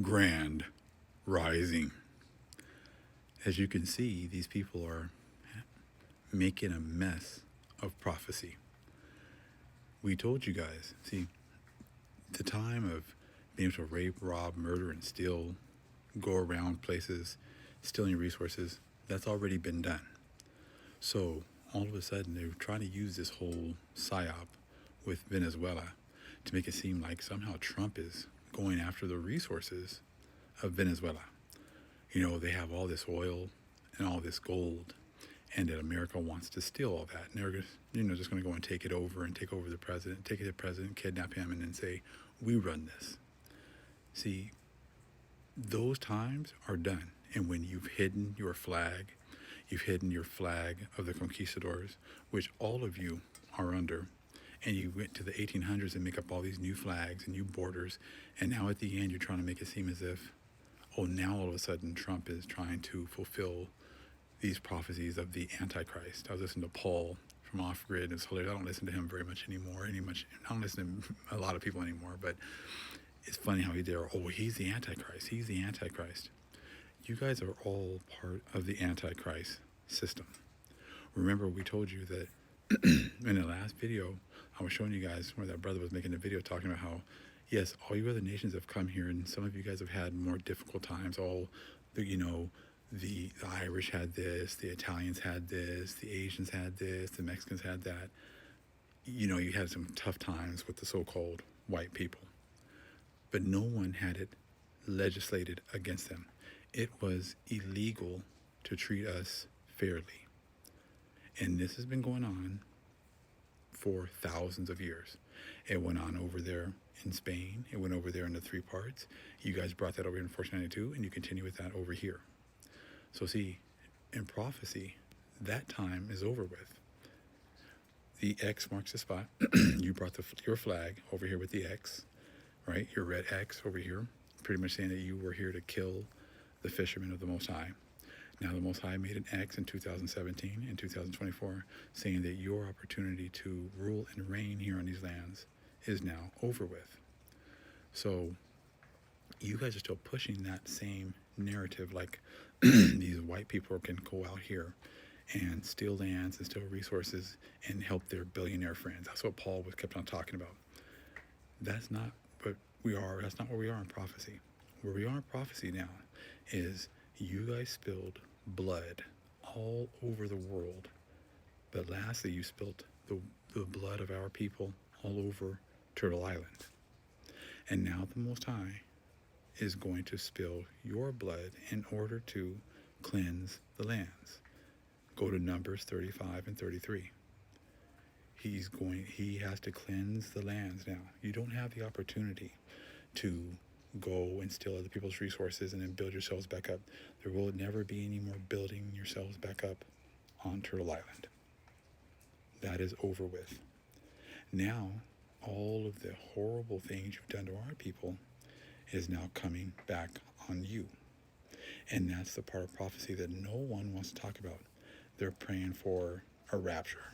Grand Rising. As you can see, these people are making a mess of prophecy. We told you guys, see, the time of being able to rape, rob, murder, and steal, go around places, stealing resources, that's already been done. So all of a sudden, they're trying to use this whole psyop with Venezuela to make it seem like somehow Trump is going after the resources of Venezuela. You know, they have all this oil and all this gold, and that America wants to steal all that. And they're just, just going to go and take it over and take over the president, take it to the president, kidnap him, and then say, we run this. See, those times are done. And when you've hidden your flag of the conquistadors, which all of you are under, and you went to the 1800s and make up all these new flags and new borders, and now at the end you're trying to make it seem as if, oh, now all of a sudden Trump is trying to fulfill these prophecies of the Antichrist. I was listening to Paul from Off Grid. It's hilarious. I don't listen to him very much anymore. I don't listen to a lot of people anymore, but it's funny how he's the Antichrist. He's the Antichrist. You guys are all part of the Antichrist system. Remember, we told you that in the last video, I was showing you guys where that brother was making a video talking about how, yes, all you other nations have come here, and some of you guys have had more difficult times. The Irish had this, the Italians had this, the Asians had this, the Mexicans had that. You had some tough times with the so-called white people. But no one had it legislated against them. It was illegal to treat us fairly. And this has been going on for thousands of years. It went on over there in Spain. It went over there in the three parts. You guys brought that over in 1492, and you continue with that over here. So see, in prophecy, that time is over with. The X marks the spot. You brought your flag over here with the X, right? Your red X over here, pretty much saying that you were here to kill the fishermen of the Most High. Now the Most High made an X in 2017 and 2024, saying that your opportunity to rule and reign here on these lands is now over with. So you guys are still pushing that same narrative, like these white people can go out here and steal lands and steal resources and help their billionaire friends. That's what Paul kept on talking about. That's not what we are. That's not where we are in prophecy. Where we are in prophecy now is you guys spilled blood all over the world. But lastly, you spilled the blood of our people all over Turtle Island. And now the Most High is going to spill your blood in order to cleanse the lands. Go to Numbers 35 and 33. He has to cleanse the lands now. You don't have the opportunity to go and steal other people's resources and then build yourselves back up. There will never be any more building yourselves back up on Turtle Island. That is over with. Now, all of the horrible things you've done to our people is now coming back on you. And that's the part of prophecy that no one wants to talk about. They're praying for a rapture,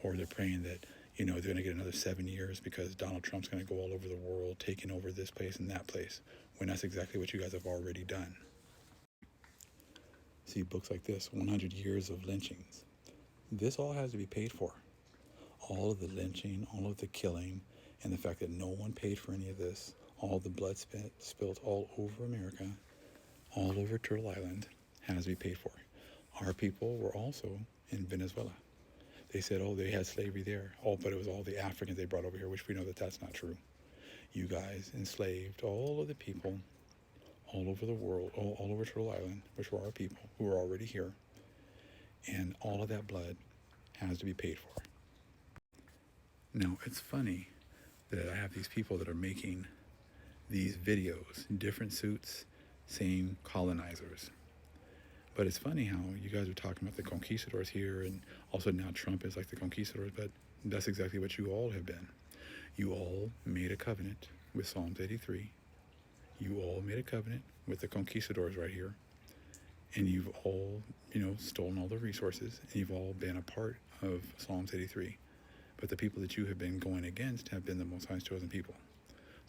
or they're praying that, they're going to get another 7 years because Donald Trump's going to go all over the world, taking over this place and that place, when that's exactly what you guys have already done. See, books like this, 100 Years of Lynchings. This all has to be paid for. All of the lynching, all of the killing, and the fact that no one paid for any of this, all the blood spilled all over America, all over Turtle Island, has to be paid for. Our people were also in Venezuela. They said, they had slavery there. But it was all the Africans they brought over here, which we know that that's not true. You guys enslaved all of the people all over the world, all over Turtle Island, which were our people who were already here. And all of that blood has to be paid for. Now, it's funny that I have these people that are making these videos, different suits, same colonizers. But it's funny how you guys are talking about the conquistadors here, and also now Trump is like the conquistadors, but that's exactly what you all have been. You all made a covenant with Psalms 83. You all made a covenant with the conquistadors right here. And you've all, stolen all the resources, and you've all been a part of Psalms 83. But the people that you have been going against have been the Most High's chosen people.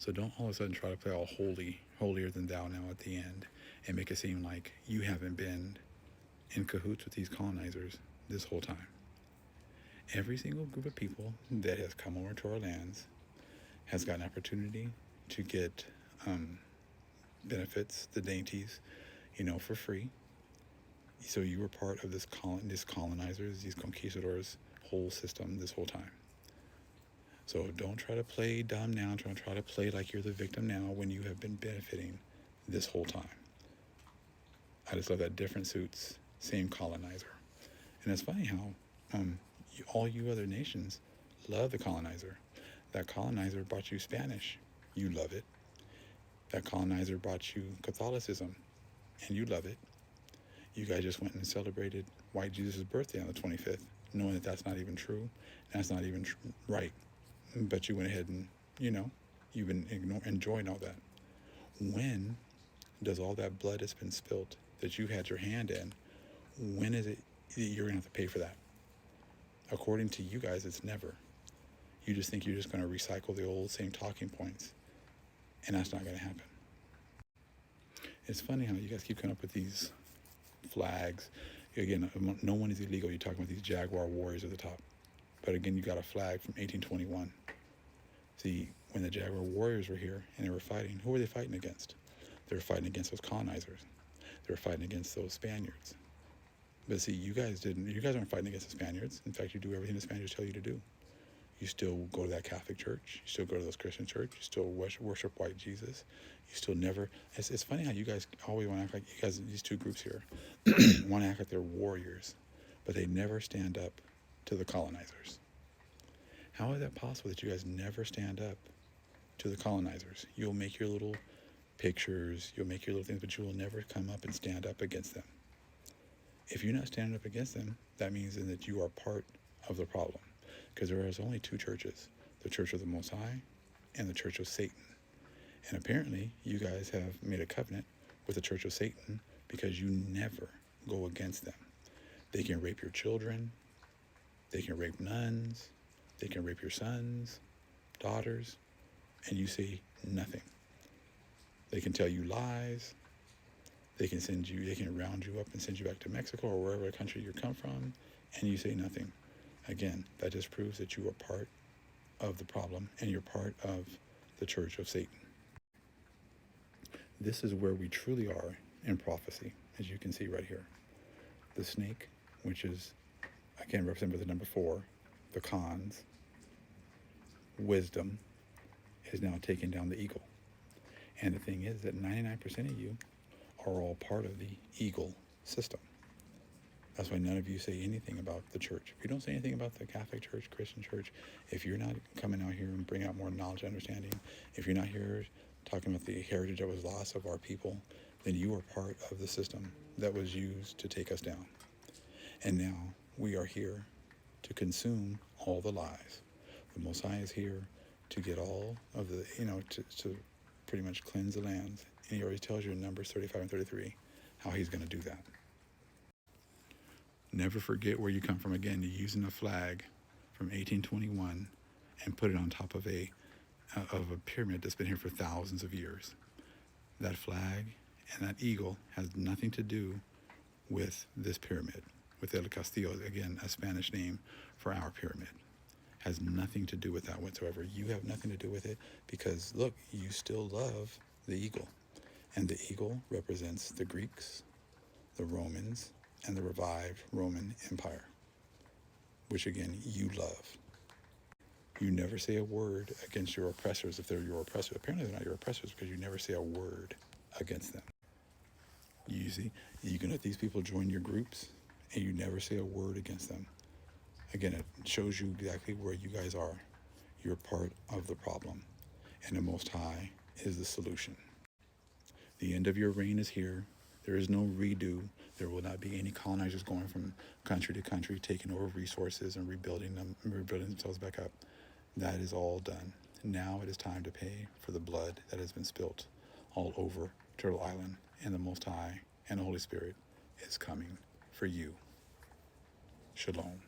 So don't all of a sudden try to play all holy, holier than thou now at the end and make it seem like you haven't been in cahoots with these colonizers this whole time. Every single group of people that has come over to our lands has got an opportunity to get benefits, the dainties, for free. So you were part of these colonizers, these conquistadors' whole system this whole time. So don't try to play dumb now. Don't try to play like you're the victim now when you have been benefiting this whole time. I just love that different suits, same colonizer. And it's funny how all you other nations love the colonizer. That colonizer brought you Spanish. You love it. That colonizer brought you Catholicism, and you love it. You guys just went and celebrated white Jesus' birthday on the 25th, knowing that that's not even true. That's not even right. But you went ahead and, you've been enjoying all that. When does all that blood that's been spilt, that you had your hand in, when is it you're going to have to pay for that? According to you guys, it's never. You just think you're just going to recycle the old same talking points, and that's not going to happen. It's funny how you guys keep coming up with these flags. Again, no one is illegal. You're talking about these Jaguar warriors at the top. But again, you got a flag from 1821. See, when the Jaguar warriors were here and they were fighting, who were they fighting against? They were fighting against those colonizers. They were fighting against those Spaniards. But see, you guys aren't fighting against the Spaniards. In fact, you do everything the Spaniards tell you to do. You still go to that Catholic church. You still go to those Christian church. You still worship white Jesus. You still never. It's funny how you guys always want to act like you guys, these two groups here, want to act like they're warriors, but they never stand up to the colonizers. How is that possible that you guys never stand up to the colonizers? You'll make your little pictures, you'll make your little things, but you will never come up and stand up against them. If you're not standing up against them, that means then that you are part of the problem. Because there is only two churches, the Church of the Most High and the Church of Satan. And apparently, you guys have made a covenant with the Church of Satan because you never go against them. They can rape your children. They can rape nuns. They can rape your sons, daughters, and you say nothing. They can tell you lies. They can round you up and send you back to Mexico or wherever country you come from, and you say nothing. Again, that just proves that you are part of the problem and you're part of the Church of Satan. This is where we truly are in prophecy, as you can see right here. The snake, which is, again, represented by the number 4, the cons, wisdom, is now taking down the eagle. And the thing is that 99% of you are all part of the eagle system. That's why none of you say anything about the church. If you don't say anything about the Catholic Church, Christian Church, if you're not coming out here and bring out more knowledge and understanding, if you're not here talking about the heritage that was lost of our people, then you are part of the system that was used to take us down. And now we are here to consume all the lies. The Most High is here to get all of the, to pretty much cleanse the lands. And he already tells you in Numbers 35 and 33 how he's going to do that. Never forget where you come from. Again, you're using a flag from 1821 and put it on top of a pyramid that's been here for thousands of years. That flag and that eagle has nothing to do with this pyramid, with El Castillo, again, a Spanish name for our pyramid. Has nothing to do with that whatsoever. You have nothing to do with it because, look, you still love the eagle. And the eagle represents the Greeks, the Romans, and the revived Roman Empire, which again, you love. You never say a word against your oppressors if they're your oppressors. Apparently they're not your oppressors because you never say a word against them. You see, you can let these people join your groups and you never say a word against them. Again, it shows you exactly where you guys are. You're part of the problem, and the Most High is the solution. The end of your reign is here. There is no redo. There will not be any colonizers going from country to country, taking over resources and rebuilding themselves back up. That is all done. Now it is time to pay for the blood that has been spilt all over Turtle Island, and the Most High and the Holy Spirit is coming for you. Shalom.